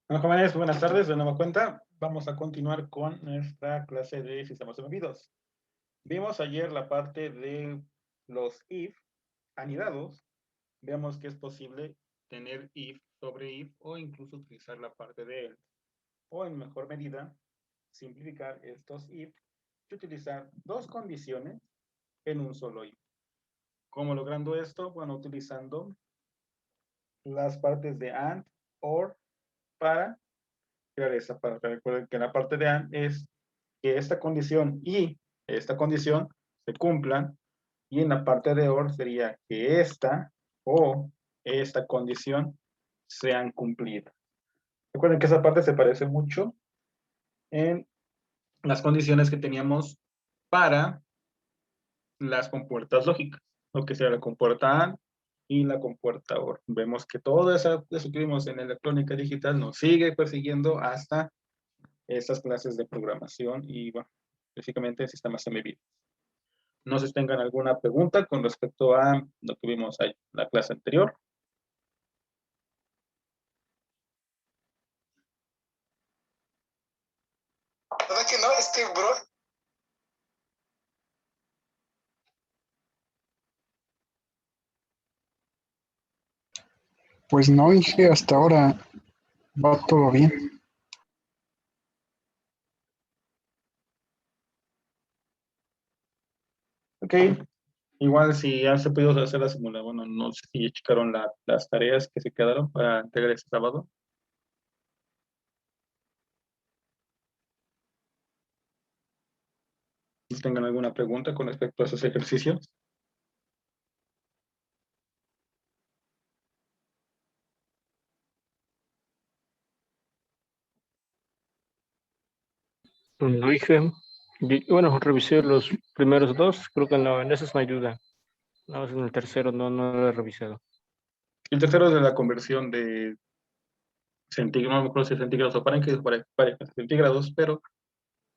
Bueno, jóvenes, buenas tardes. De nueva cuenta, vamos a continuar con nuestra clase de sistemas embebidos. Vimos ayer la parte de los if anidados. Veamos que es posible tener if sobre if o incluso utilizar la parte de else. O en mejor medida, simplificar estos if y utilizar dos condiciones en un solo if. ¿Cómo logrando esto? Bueno, utilizando las partes de and, or, para crear esa parte. Recuerden que la parte de and es que esta condición y esta condición se cumplan, y en la parte de or sería que esta o esta condición sean cumplidas. Recuerden que esa parte se parece mucho en las condiciones que teníamos para las compuertas lógicas, lo que sea la compuerta AND y la compuerta OR. Vemos que todo eso que vimos en electrónica digital nos sigue persiguiendo hasta estas clases de programación y, bueno, específicamente sistemas embebidos. No sé si tengan alguna pregunta con respecto a lo que vimos en la clase anterior. ¿Verdad que no? Bro. Pues no, dije, hasta ahora va todo bien. Ok, igual si ya se pudo hacer la simulación, bueno, no sé si ya checaron las tareas que se quedaron para entregar este sábado. Si tengan alguna pregunta con respecto a esos ejercicios. Lo dije, bueno, revisé los primeros dos, creo que no, en esos no ayuda. Nada más en el tercero no lo he revisado. El tercero es de la conversión de centígrados, no me acuerdo si centígrados o Fahrenheit, centígrados, pero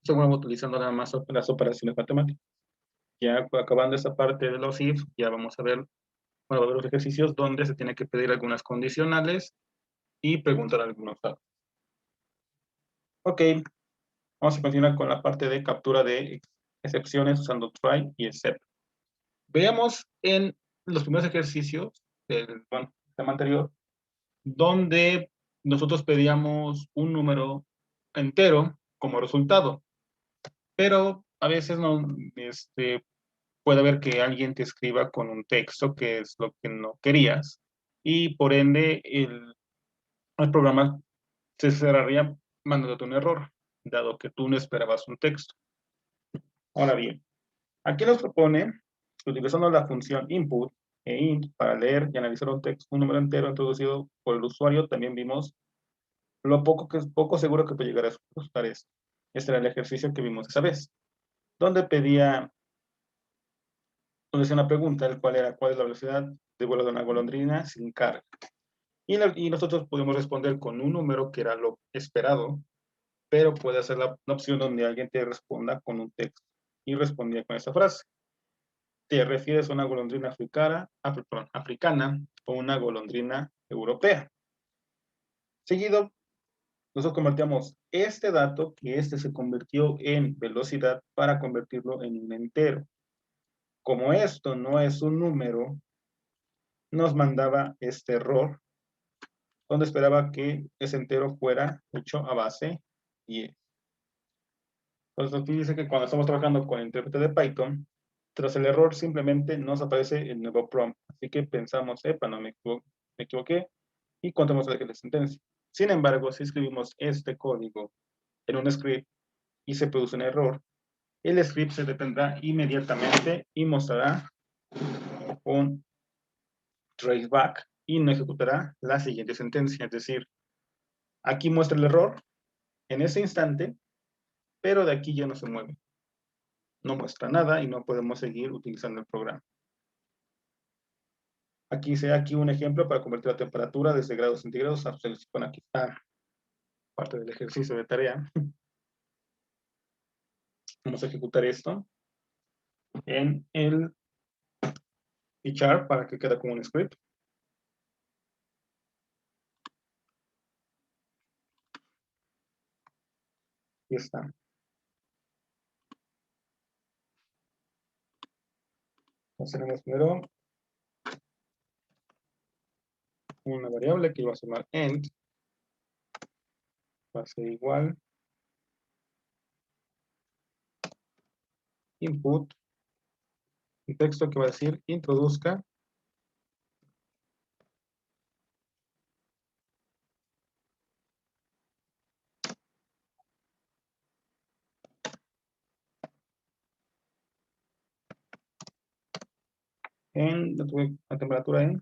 estamos utilizando nada más las operaciones matemáticas. Ya acabando esa parte de los if, ya vamos a ver, bueno, va a haber los ejercicios donde se tiene que pedir algunas condicionales y preguntar algunos datos. Ok, vamos a continuar con la parte de captura de excepciones usando try y except. Veamos en los primeros ejercicios del tema anterior, donde nosotros pedíamos un número entero como resultado, pero a veces no, puede haber que alguien te escriba con un texto que es lo que no querías, y por ende el programa se cerraría mandándote un error, dado que tú no esperabas un texto. Ahora bien, aquí nos propone, utilizando la función input e int para leer y analizar un número entero introducido por el usuario, también vimos lo poco seguro que puede llegar a resultar esto. Este era el ejercicio que vimos esa vez, donde hacía una pregunta, el cual era cuál es la velocidad de vuelo de una golondrina sin carga. Y nosotros podemos responder con un número que era lo esperado, pero puede ser la opción donde alguien te responda con un texto. Y respondía con esa frase. ¿Te refieres a una golondrina africana o una golondrina europea? Seguido, nosotros convertíamos este dato, que se convirtió en velocidad, para convertirlo en un entero. Como esto no es un número, nos mandaba este error, donde esperaba que ese entero fuera hecho a base 10. Entonces aquí dice que cuando estamos trabajando con el intérprete de Python, tras el error simplemente nos aparece el nuevo prompt. Así que pensamos, epa, no me equivoqué, y contamos la sentencia. Sin embargo, si escribimos este código en un script y se produce un error, el script se detendrá inmediatamente y mostrará un traceback y no ejecutará la siguiente sentencia. Es decir, aquí muestra el error en ese instante, pero de aquí ya no se mueve. No muestra nada y no podemos seguir utilizando el programa. Aquí un ejemplo para convertir la temperatura desde grados centígrados a Celsius. Bueno, aquí está parte del ejercicio de tarea. Vamos a ejecutar esto en el C# para que quede como un script. Aquí está. Entonces tenemos primero una variable que iba a llamar int, va a ser igual input, un texto que va a decir introduzca en la temperatura en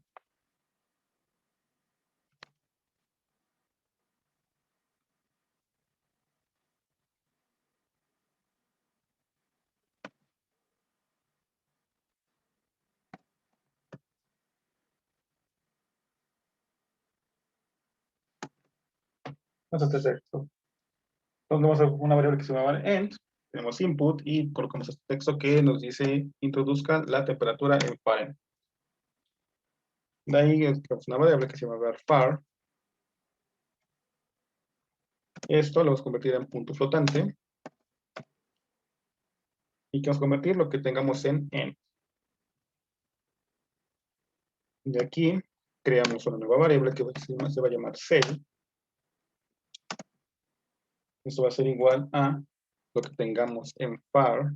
este texto. Entonces vamos a una variable que se llama int, tenemos input y colocamos este texto que nos dice introduzca la temperatura en Fahrenheit. De ahí es una variable que se llama var. Esto lo vamos a convertir en punto flotante y que vamos a convertir lo que tengamos en int. De aquí creamos una nueva variable que se va a llamar cell. Esto va a ser igual a lo que tengamos en var.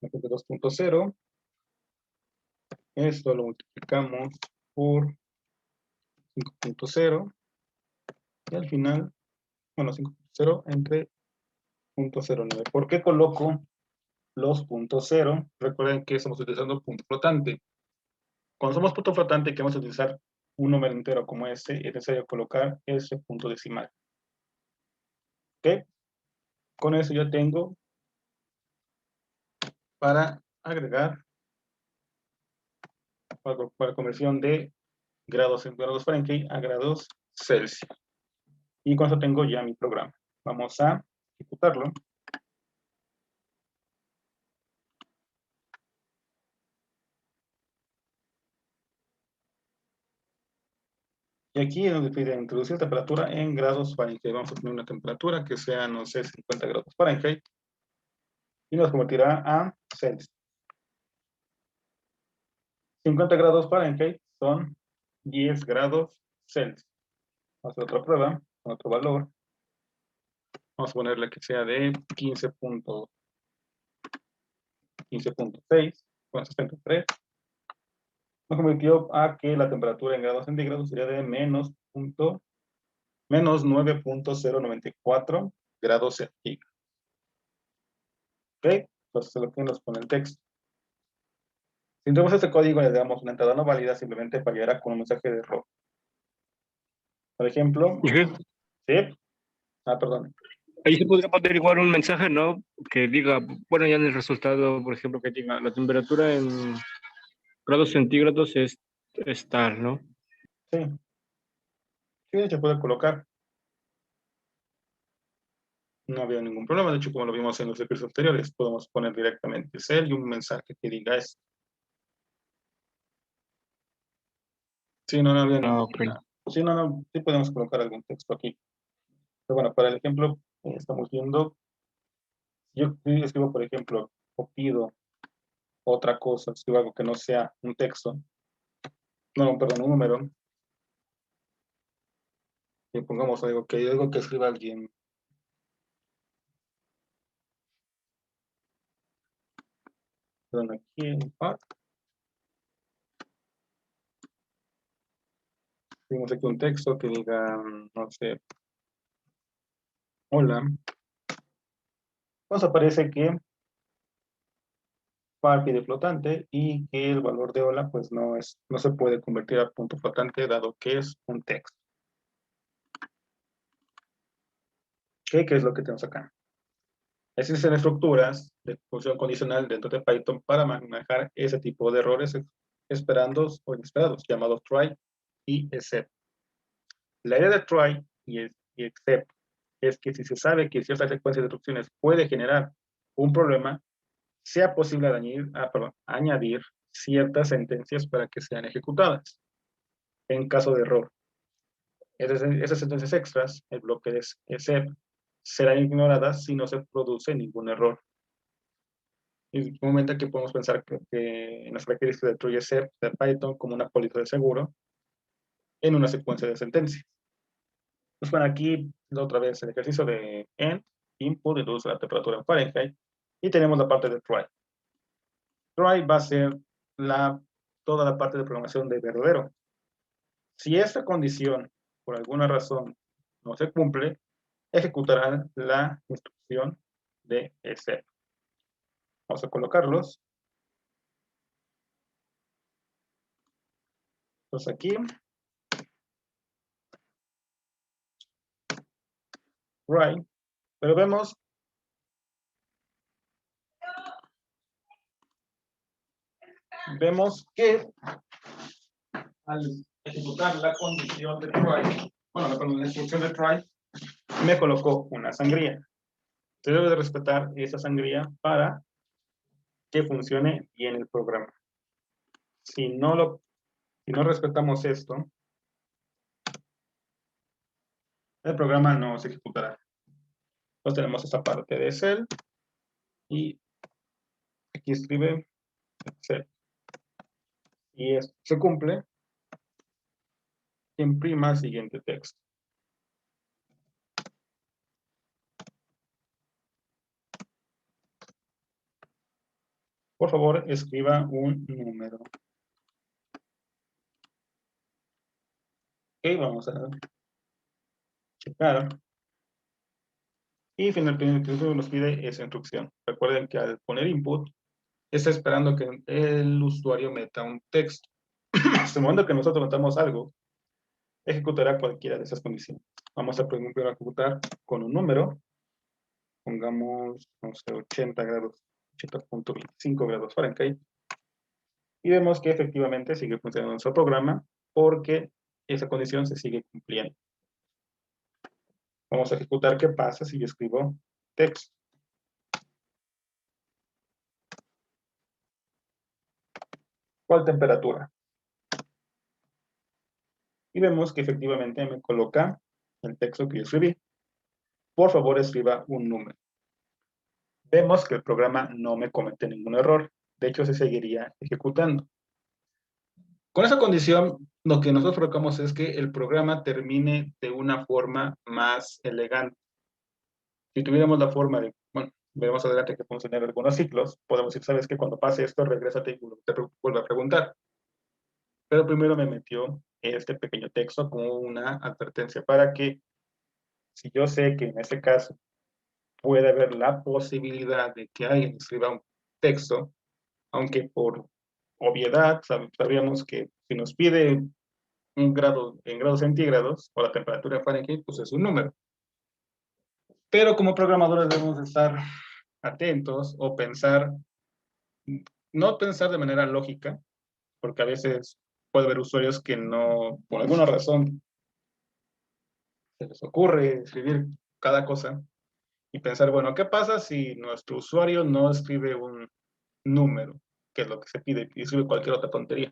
De 2.0. Esto lo multiplicamos por 5.0 y al final, bueno, 5.0 entre 0.09. ¿Por qué coloco los puntos cero? Recuerden que estamos utilizando punto flotante. Cuando somos punto flotante, que vamos a utilizar un número entero como este, es necesario colocar ese punto decimal. ¿Ok? Con eso ya tengo para agregar para conversión de grados en grados Fahrenheit a grados Celsius. Y con eso tengo ya mi programa. Vamos a ejecutarlo. Y aquí es donde pide introducir temperatura en grados Fahrenheit. Vamos a poner una temperatura que sea, no sé, 50 grados Fahrenheit. Y nos convertirá a Celsius. 50 grados Fahrenheit son 10 grados Celsius. Vamos a hacer otra prueba con otro valor. Vamos a ponerle que sea de 15.6 con 63. Nos convirtió a que la temperatura en grados centígrados sería de menos 9.094 grados centígrados. ¿Ok? Entonces lo que nos pone el texto. Si entramos este código y le damos una entrada no válida, simplemente fallará con un mensaje de error. Por ejemplo, ¿Y qué? ¿sí? Perdón. Ahí se podría poner igual un mensaje, ¿no? Que diga, bueno, ya en el resultado, por ejemplo, que diga la temperatura en grados centígrados es tal, ¿no? Sí. Sí, se puede colocar. No había ningún problema. De hecho, como lo vimos en los ejercicios anteriores, podemos poner directamente cel y un mensaje que diga esto. Sí, no había ningún Ok. problema. Sí, sí podemos colocar algún texto aquí. Pero bueno, para el ejemplo, estamos viendo, yo escribo, por ejemplo, o pido otra cosa, escribo algo que no sea un texto, no, perdón, un número, y pongamos algo que escriba alguien. Perdón, aquí en part. Escribimos aquí un texto que diga, no sé, hola. Nos aparece que par pide flotante y que el valor de hola pues no se puede convertir a punto flotante dado que es un texto. ¿Qué es lo que tenemos acá? Existen estructuras de función condicional dentro de Python para manejar ese tipo de errores esperandos o inesperados, llamados try y except. La idea de try y except es que si se sabe que cierta secuencia de instrucciones puede generar un problema, sea posible añadir ciertas sentencias para que sean ejecutadas en caso de error. Esas sentencias extras, el bloque de except, serán ignoradas si no se produce ningún error. Y en un momento que podemos pensar que en las características de true except de Python como una política de seguro en una secuencia de sentencias. Pues bueno, aquí otra vez el ejercicio de end, input, introduce la temperatura en Fahrenheit, y tenemos la parte de try. Try va a ser toda la parte de programación de verdadero. Si esta condición, por alguna razón, no se cumple, ejecutarán la instrucción de except. Vamos a colocarlos. Entonces aquí, try, pero vemos que al ejecutar la condición de try, bueno, la instrucción de try, me colocó una sangría. Se debe de respetar esa sangría para que funcione bien el programa. Si no respetamos esto, el programa no se ejecutará. Entonces tenemos esta parte de cell y aquí escribe cell. Y esto se cumple, imprima el siguiente texto. Por favor, escriba un número. Ok, vamos a checar. Y finalmente nos pide esa instrucción. Recuerden que al poner input, está esperando que el usuario meta un texto. Hasta el momento que nosotros metamos algo, ejecutará cualquiera de esas condiciones. Vamos a primero ejecutar con un número. Pongamos, no sé, 80 grados, 80.25 grados Fahrenheit. Y vemos que efectivamente sigue funcionando nuestro programa porque esa condición se sigue cumpliendo. Vamos a ejecutar qué pasa si yo escribo texto. ¿Cuál temperatura? Y vemos que efectivamente me coloca el texto que yo escribí. Por favor, escriba un número. Vemos que el programa no me comete ningún error. De hecho, se seguiría ejecutando. Con esa condición, lo que nosotros colocamos es que el programa termine de una forma más elegante. Si tuviéramos la forma de, bueno, veremos adelante que podemos tener algunos ciclos, podemos decir, ¿sabes qué? Cuando pase esto, regrésate y te vuelve a preguntar. Pero primero me metió este pequeño texto como una advertencia para que, si yo sé que en este caso puede haber la posibilidad de que alguien escriba un texto, aunque por obviedad sabríamos que si nos pide un grado en grados centígrados o la temperatura de Fahrenheit, pues es un número. Pero como programadores debemos estar atentos o pensar, no pensar de manera lógica, porque a veces puede haber usuarios que no, por alguna razón, se les ocurre escribir cada cosa y pensar, bueno, ¿qué pasa si nuestro usuario no escribe un número, que es lo que se pide, y escribe cualquier otra tontería?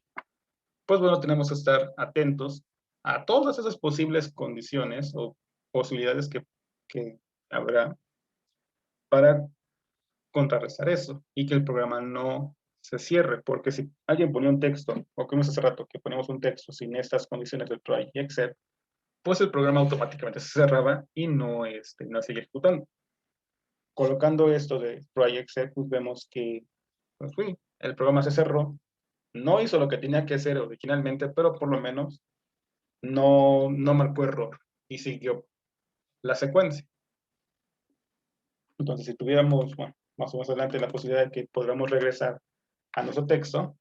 Pues bueno, tenemos que estar atentos a todas esas posibles condiciones o posibilidades que habrá para contrarrestar eso y que el programa no se cierre, porque si alguien ponía un texto, o como hace rato que ponemos un texto sin estas condiciones de try y except, pues el programa automáticamente se cerraba y no sigue ejecutando. Colocando esto de try y except, pues vemos que pues, el programa se cerró, no hizo lo que tenía que hacer originalmente, pero por lo menos no marcó error y siguió la secuencia. Entonces, si tuviéramos, bueno, más o menos adelante la posibilidad de que podamos regresar a nuestro texto,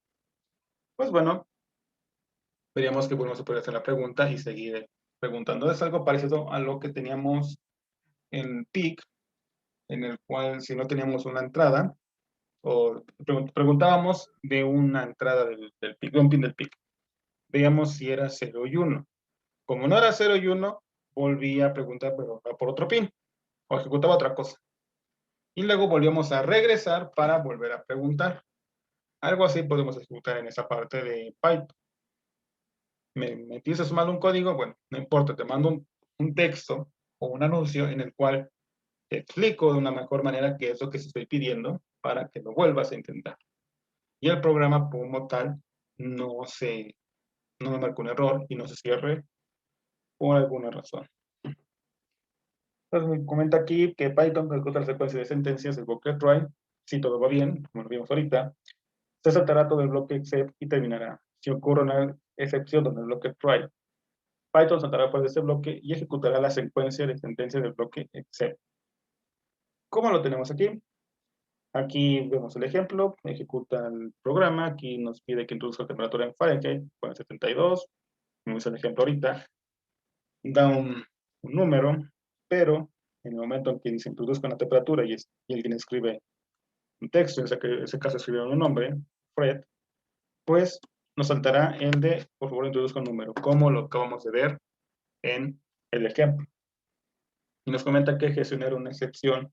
pues bueno, veríamos que podemos poder hacer la pregunta y seguir preguntando. Es algo parecido a lo que teníamos en PIC, en el cual si no teníamos una entrada, o preguntábamos de una entrada del PIC, de un pin del PIC. Veíamos si era 0 y 1. Como no era 0 y 1, volvía a preguntar, pero por otro pin, o ejecutaba otra cosa. Y luego volvemos a regresar para volver a preguntar. Algo así podemos ejecutar en esa parte de Python. Me empiezas mal un código, bueno, no importa, te mando un texto o un anuncio en el cual te explico de una mejor manera qué es lo que se estoy pidiendo para que lo vuelvas a intentar. Y el programa como tal no me marca un error y no se cierre por alguna razón. Entonces me comenta aquí que Python ejecuta la secuencia de sentencias del bloque try. Si todo va bien, como lo vimos ahorita, se saltará todo el bloque except y terminará. Si ocurre una excepción donde el bloque try, Python saltará por ese bloque y ejecutará la secuencia de sentencias del bloque except. ¿Cómo lo tenemos aquí? Aquí vemos el ejemplo, ejecuta el programa, aquí nos pide que introduzca la temperatura en Fahrenheit, pone 72, como es el ejemplo ahorita, da un número, pero en el momento en que dice introduzca una temperatura y alguien escribe un texto, en ese caso escribe un nombre, Fred, pues nos saltará el de, por favor, introduzca un número, como lo acabamos de ver en el ejemplo. Y nos comenta que gestionar una excepción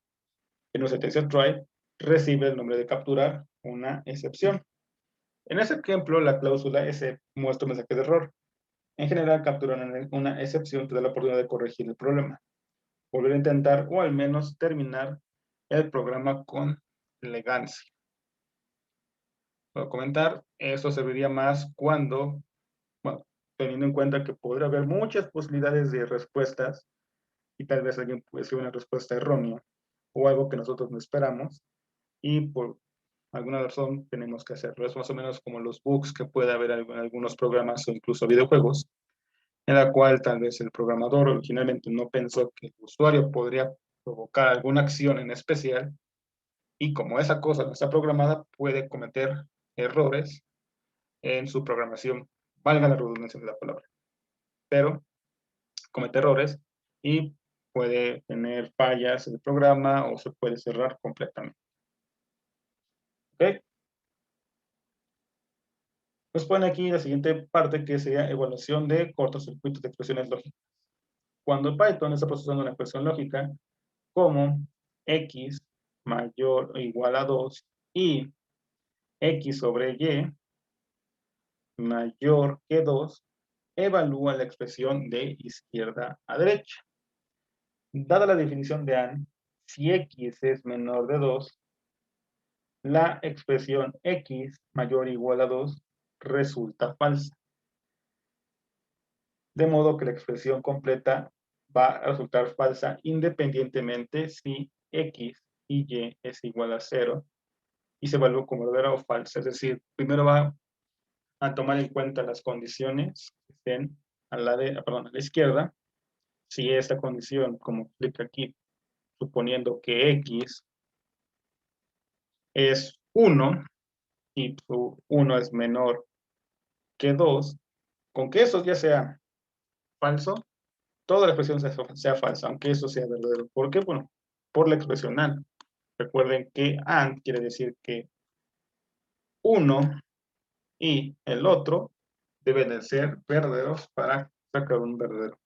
en un sentencia try recibe el nombre de capturar una excepción. En ese ejemplo, la cláusula S muestra un mensaje de error. En general, capturar una excepción te da la oportunidad de corregir el problema, volver a intentar o al menos terminar el programa con elegancia. Puedo comentar, eso serviría más cuando, bueno, teniendo en cuenta que podría haber muchas posibilidades de respuestas y tal vez alguien puede escribir una respuesta errónea o algo que nosotros no esperamos y por alguna razón tenemos que hacerlo. Es más o menos como los bugs que puede haber en algunos programas o incluso videojuegos, en la cual tal vez el programador originalmente no pensó que el usuario podría provocar alguna acción en especial y como esa cosa no está programada, puede cometer errores en su programación, valga la redundancia de la palabra, pero comete errores y puede tener fallas en el programa o se puede cerrar completamente. ¿Ok? Nos pone aquí la siguiente parte que sería evaluación de cortocircuitos de expresiones lógicas. Cuando Python está procesando una expresión lógica como x mayor o igual a 2 y x sobre y mayor que 2, evalúa la expresión de izquierda a derecha. Dada la definición de AND, si x es menor de 2, la expresión x mayor o igual a 2 resulta falsa. De modo que la expresión completa va a resultar falsa independientemente si x y y es igual a 0 y se evalúa como verdadera o falsa. Es decir, primero va a tomar en cuenta las condiciones que estén a la izquierda. Si esta condición, como explica aquí, suponiendo que x es 1 y 1 es menor que 2, con que eso ya sea falso, toda la expresión sea falsa, aunque eso sea verdadero. ¿Por qué? Bueno, por la expresión AND. Recuerden que AND quiere decir que uno y el otro deben de ser verdaderos para sacar un verdadero.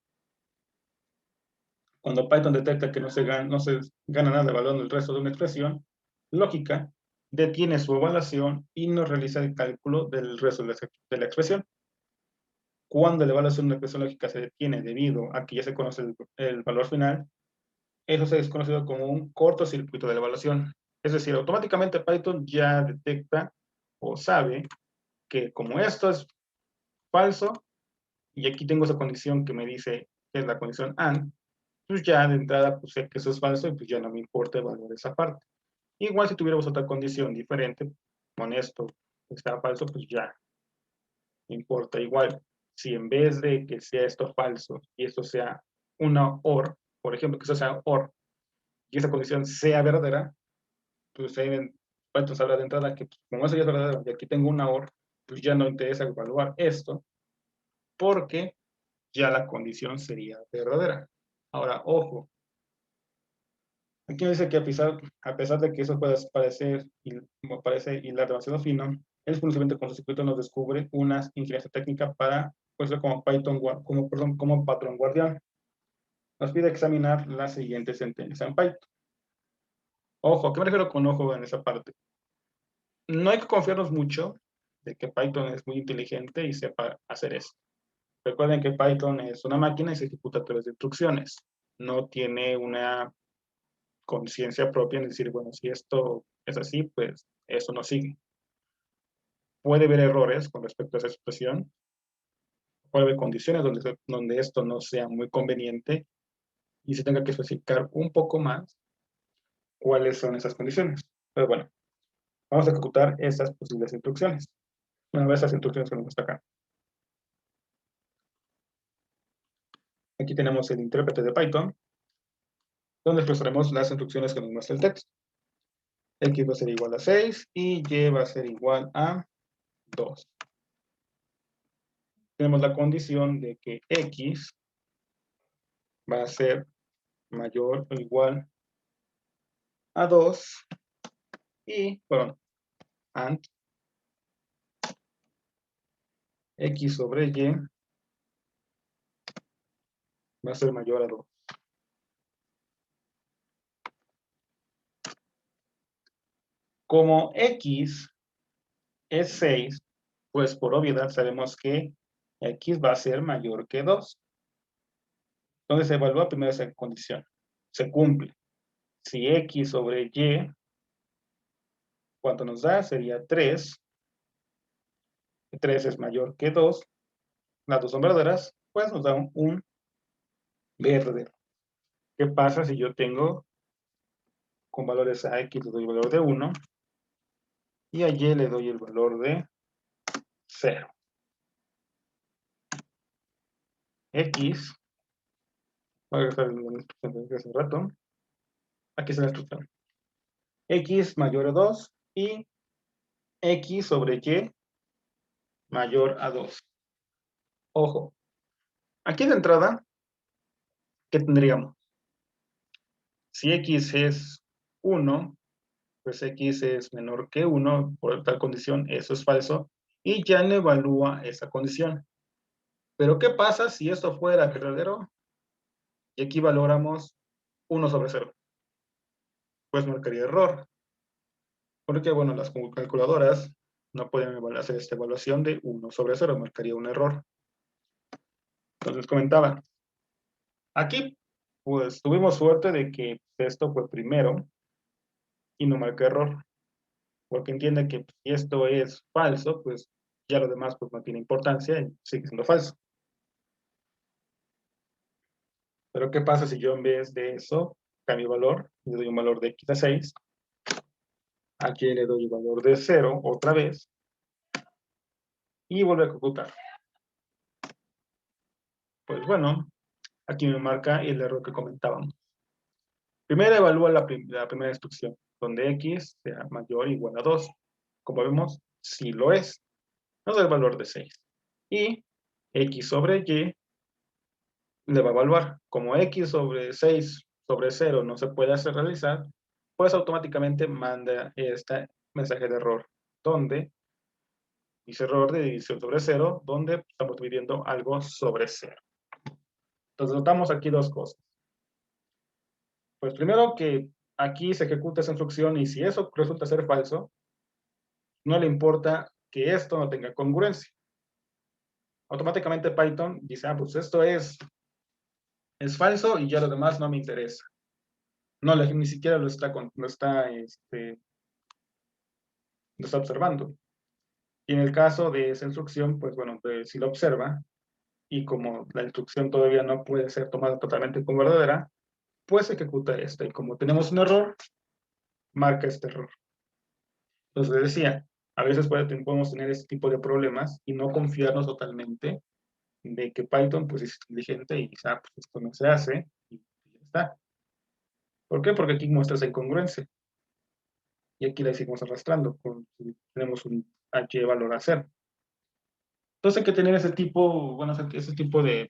Cuando Python detecta que no se gana nada evaluando el resto de una expresión lógica, detiene su evaluación y no realiza el cálculo del resto de la expresión. Cuando la evaluación de una expresión lógica se detiene debido a que ya se conoce el valor final, eso se es conocido como un cortocircuito de la evaluación. Es decir, automáticamente Python ya detecta o sabe que como esto es falso, y aquí tengo esa condición que me dice que es la condición AND, pues ya de entrada pues sé que eso es falso y pues ya no me importa evaluar esa parte. Igual si tuviéramos otra condición diferente, con esto está falso, pues ya me importa igual. Si en vez de que sea esto falso y esto sea una OR, por ejemplo, que eso sea OR, y esa condición sea verdadera, pues ahí Python sabrá de entrada que pues, como eso ya es verdadero y aquí tengo una OR, pues ya no interesa evaluar esto, porque ya la condición sería verdadera. Ahora, ojo, aquí dice que a pesar de que eso pueda parece hilar demasiado fino, el conocimiento con su circuito nos descubre una ingeniería técnica para, pues, como Python, como patrón guardián. Nos pide examinar la siguiente sentencia en Python. Ojo, ¿a qué me refiero con ojo en esa parte? No hay que confiarnos mucho de que Python es muy inteligente y sepa hacer eso. Recuerden que Python es una máquina y se ejecuta a través de instrucciones. No tiene una conciencia propia en decir, bueno, si esto es así, pues eso no sigue. Puede haber errores con respecto a esa expresión. Puede haber condiciones donde esto no sea muy conveniente y se tenga que especificar un poco más cuáles son esas condiciones. Pero bueno, vamos a ejecutar esas posibles instrucciones. Una vez esas instrucciones que nos muestra acá. Aquí tenemos el intérprete de Python, donde expresaremos las instrucciones que nos muestra el texto. X va a ser igual a 6 y Y va a ser igual a 2. Tenemos la condición de que X va a ser mayor o igual a 2 y, perdón, AND X sobre Y va a ser mayor a 2. Como X es 6, pues por obviedad sabemos que X va a ser mayor que 2. Entonces se evalúa primero esa condición. Se cumple. Si X sobre Y, ¿cuánto nos da? Sería 3. 3 es mayor que 2. Las dos son verdaderas, pues nos da un verdadero. ¿Qué pasa si yo tengo con valores a X le doy el valor de 1 y a Y le doy el valor de 0? X, voy a regresar la instrucción de hace un rato. Aquí está la instrucción. X mayor a 2 y X sobre Y mayor a 2. Ojo, aquí de entrada, ¿qué tendríamos? Si X es 1, pues X es menor que 1, por tal condición, eso es falso, y ya no evalúa esa condición. Pero ¿qué pasa si esto fuera verdadero? Y aquí valoramos 1 sobre 0. Pues marcaría error. Porque, bueno, las calculadoras no pueden hacer esta evaluación de 1 sobre 0, marcaría un error. Entonces comentaba, aquí pues tuvimos suerte de que esto fue primero y no marca error, porque entiende que si esto es falso, pues ya lo demás pues no tiene importancia y sigue siendo falso. Pero ¿qué pasa si yo en vez de eso cambio valor, le doy un valor de x a 6, aquí le doy el valor de 0 otra vez y vuelvo a ejecutar? Pues bueno, aquí me marca el error que comentábamos. Primero evalúa la primera instrucción, donde x sea mayor o igual a 2. Como vemos, sí lo es. Nos da el valor de 6. Y x sobre y le va a evaluar. Como x sobre 6 sobre 0 no se puede hacer realizar, pues automáticamente manda este mensaje de error, donde dice error de división sobre 0, donde estamos dividiendo algo sobre 0. Entonces notamos aquí dos cosas. Pues primero que aquí se ejecuta esa instrucción y si eso resulta ser falso, no le importa que esto no tenga congruencia. Automáticamente Python dice, pues esto es falso y ya lo demás no me interesa. No, ni siquiera lo está observando. Y en el caso de esa instrucción, pues bueno, pues, si lo observa y como la instrucción todavía no puede ser tomada totalmente como verdadera, pues ejecuta esta. Y como tenemos un error, marca este error. Entonces decía, a veces podemos tener este tipo de problemas y no confiarnos totalmente de que Python pues es inteligente y quizá pues, esto no se hace y ya está. ¿Por qué? Porque aquí muestra esa incongruencia. Y aquí la seguimos arrastrando. Tenemos un H valor a 0. Entonces hay que tener ese tipo de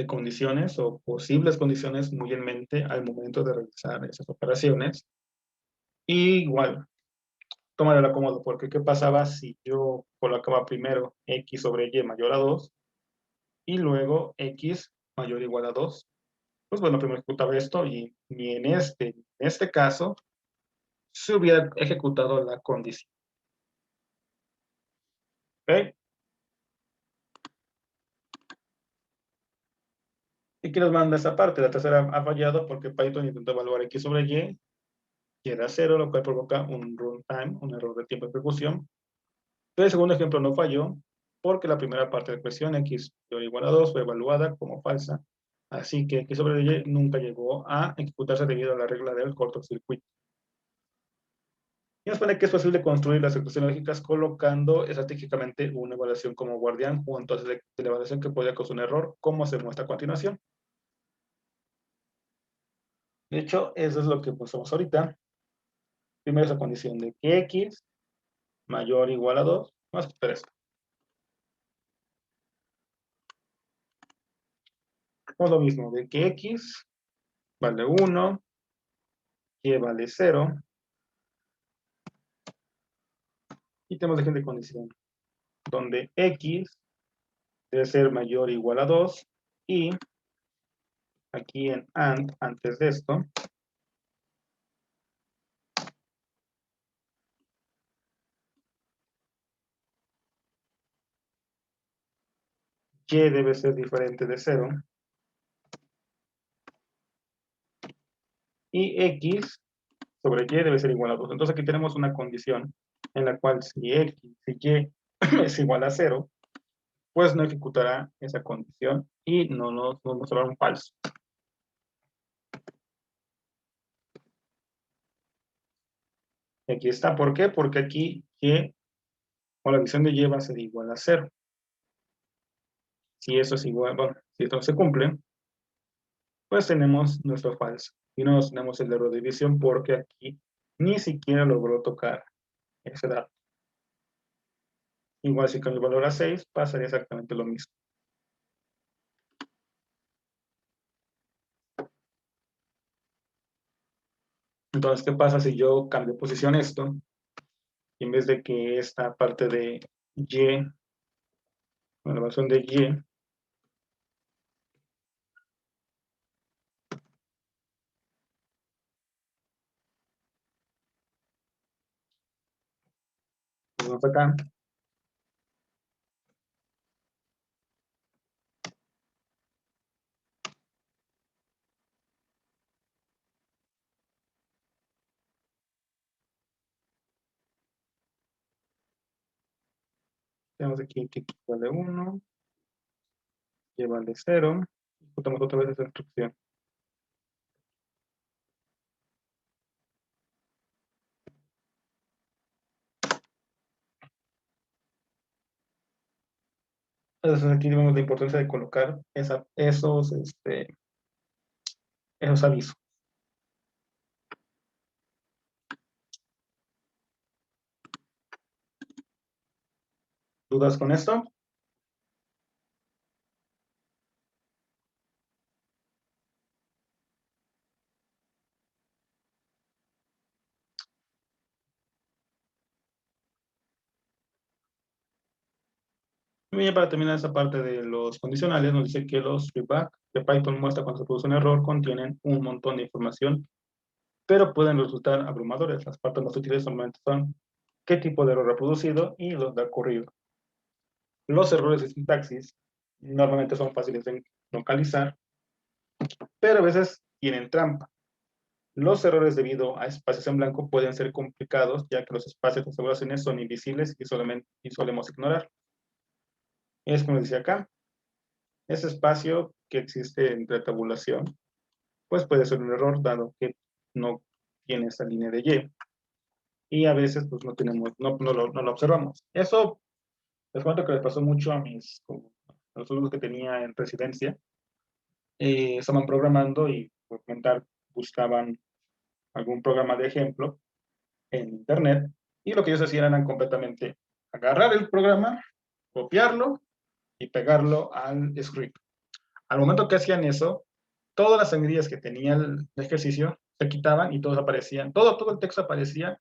condiciones o posibles condiciones muy en mente al momento de realizar esas operaciones. Y igual, tómalo la cómodo, porque ¿qué pasaba si yo colocaba primero x sobre y mayor a 2 y luego x mayor o igual a 2? pues bueno, primero ejecutaba esto y en este caso se hubiera ejecutado la condición. ¿Ok? ¿Y qué nos manda esa parte? La tercera ha fallado porque Python intentó evaluar x sobre y era 0, lo cual provoca un runtime, un error de tiempo de ejecución. Pero el segundo ejemplo no falló porque la primera parte de la ecuación x mayor o igual a 2 fue evaluada como falsa. Así que x sobre y nunca llegó a ejecutarse debido a la regla del cortocircuito. Y nos pone que es posible construir las ecuaciones lógicas colocando estratégicamente una evaluación como guardián junto a la evaluación que podría causar un error, como se muestra a continuación. De hecho, eso es lo que pusimos ahorita. Primero esa condición de que x mayor o igual a 2 más 3. Hacemos lo mismo, de que x vale 1, y vale 0, y tenemos la siguiente condición, donde x debe ser mayor o igual a 2, y aquí en AND, antes de esto, y debe ser diferente de 0, y x sobre y debe ser igual a 2. Entonces aquí tenemos una condición en la cual si y es igual a 0, pues no ejecutará esa condición y no nos mostrará un falso. Y aquí está. ¿Por qué? Porque aquí y, o la visión de y va a ser igual a 0. Si eso es igual, bueno, si esto se cumple, pues tenemos nuestro falso. Y no tenemos el error de división porque aquí ni siquiera logró tocar ese dato. Igual si cambio el valor a 6, pasaría exactamente lo mismo. Entonces, ¿qué pasa si yo cambio posición esto? Y en vez de que esta parte de y, la evaluación de y, vamos acá, tenemos aquí que x vale 1, y vale 0, ejecutamos otra vez esa instrucción. Entonces aquí vemos la importancia de colocar esos avisos. ¿Dudas con esto? Muy bien, para terminar esa parte de los condicionales, nos dice que los feedback que Python muestra cuando se produce un error contienen un montón de información, pero pueden resultar abrumadores. Las partes más útiles solamente son qué tipo de error ha producido y los de ocurrido. Los errores de sintaxis normalmente son fáciles de localizar, pero a veces tienen trampa. Los errores debido a espacios en blanco pueden ser complicados, ya que los espacios de observaciones son invisibles y solemos ignorar. Es como decía acá, ese espacio que existe entre tabulación, pues puede ser un error, dado que no tiene esa línea de Y. Y a veces, pues no lo observamos. Eso les cuento que les pasó mucho a a los alumnos que tenía en residencia. Estaban programando y por comentar, buscaban algún programa de ejemplo en internet, y lo que ellos hacían era completamente agarrar el programa, copiarlo y pegarlo al script. Al momento que hacían eso, todas las sangrías que tenía el ejercicio se quitaban y todos aparecían, todo el texto aparecía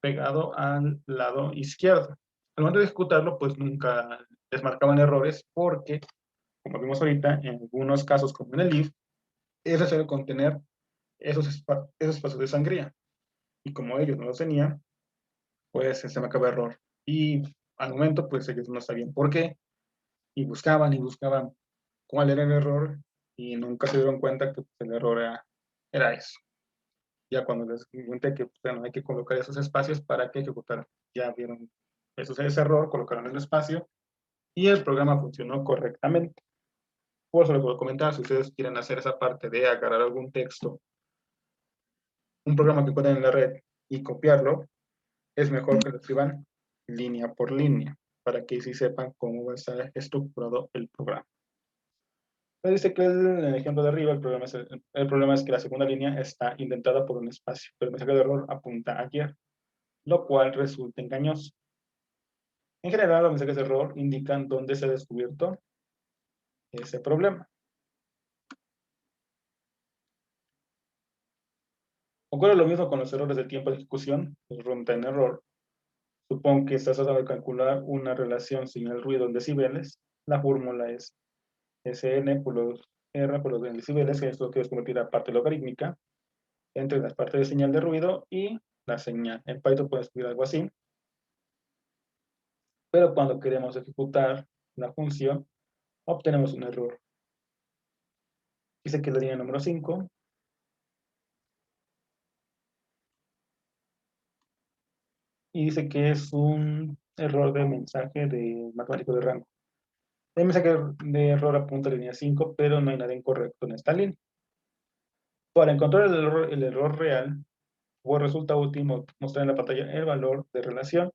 pegado al lado izquierdo. Al momento de ejecutarlo, pues nunca les marcaban errores porque como vimos ahorita, en algunos casos, como en el if, es necesario contener esos espacios de sangría. Y como ellos no los tenían, pues se me acaba error. Y al momento, pues ellos no sabían por qué, y buscaban cuál era el error, y nunca se dieron cuenta que pues, el error era eso. Ya cuando les comenté que pues, bueno, hay que colocar esos espacios para que ejecutaran, ya vieron ese error, colocaron el espacio, y el programa funcionó correctamente. Por eso les puedo comentar, si ustedes quieren hacer esa parte de agarrar algún texto, un programa que encuentren en la red, y copiarlo, es mejor que lo escriban línea por línea, para que sí sepan cómo va a estar estructurado el programa. Me dice que el ejemplo de arriba, el problema es que la segunda línea está indentada por un espacio, pero el mensaje de error apunta ayer, lo cual resulta engañoso. En general, los mensajes de error indican dónde se ha descubierto ese problema. Ocurre lo mismo con los errores de tiempo de ejecución, el runtime error. Supongo que estás tratando de calcular una relación sin el ruido en decibeles. La fórmula es Sn por los R por los decibeles, que es lo que es convertir a parte logarítmica entre las partes de señal de ruido y la señal. En Python puedes escribir algo así. Pero cuando queremos ejecutar la función, obtenemos un error. Dice que la línea número 5 y dice que es un error de mensaje de matemático de rango. El mensaje de error apunta a la línea 5, pero no hay nada incorrecto en esta línea. Para encontrar el error real, pues resulta útil mostrar en la pantalla el valor de relación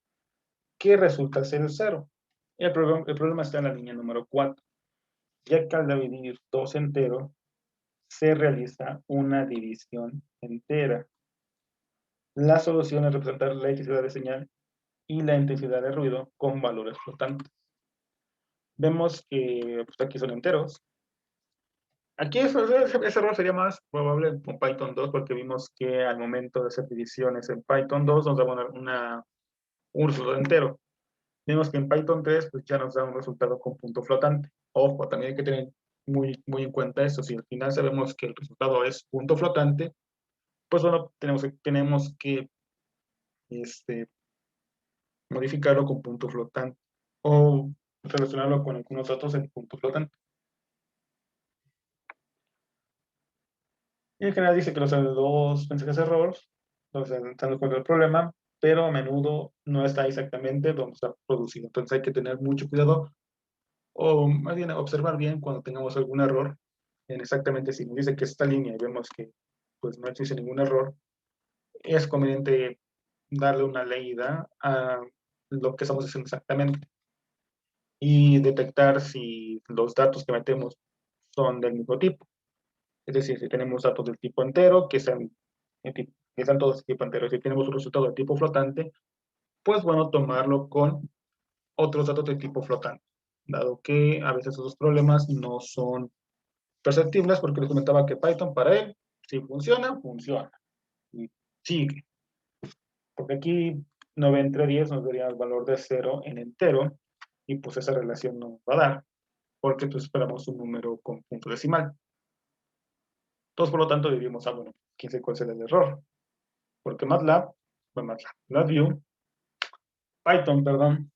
que resulta ser el 0. El problema está en la línea número 4, ya que al dividir dos enteros, se realiza una división entera. La solución es representar la intensidad de señal y la intensidad de ruido con valores flotantes. Vemos que pues, aquí son enteros. Aquí ese error sería más probable en Python 2 porque vimos que al momento de hacer divisiones en Python 2 nos daba un resultado entero. Vemos que en Python 3 pues ya nos da un resultado con punto flotante. Ojo, también hay que tener muy en cuenta eso. Si al final sabemos que el resultado es punto flotante, pues bueno, tenemos que modificarlo con punto flotante o relacionarlo con algunos datos en punto flotante. Y en general dice que los dos mensajes de error están de acuerdo el problema, pero a menudo no está exactamente donde está producido. Entonces hay que tener mucho cuidado o más bien observar bien cuando tengamos algún error en exactamente si nos dice que esta línea y vemos que pues no existe ningún error, es conveniente darle una leída a lo que estamos haciendo exactamente y detectar si los datos que metemos son del mismo tipo. Es decir, si tenemos datos del tipo entero, que sean todos de tipo entero, si tenemos un resultado de tipo flotante, pues bueno, tomarlo con otros datos de tipo flotante, dado que a veces esos problemas no son perceptibles, porque les comentaba que Python para él, si funciona, funciona, y sigue. Porque aquí 9 entre 10 nos daría el valor de 0 en entero, y pues esa relación no va a dar, porque pues esperamos un número con punto decimal. Entonces, por lo tanto, diríamos, bueno, quién sabe cuál será el error. Porque LabVIEW, Python, perdón,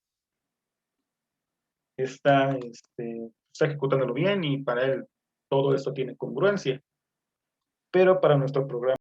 está ejecutándolo bien y para él todo esto tiene congruencia. Pero para nuestro programa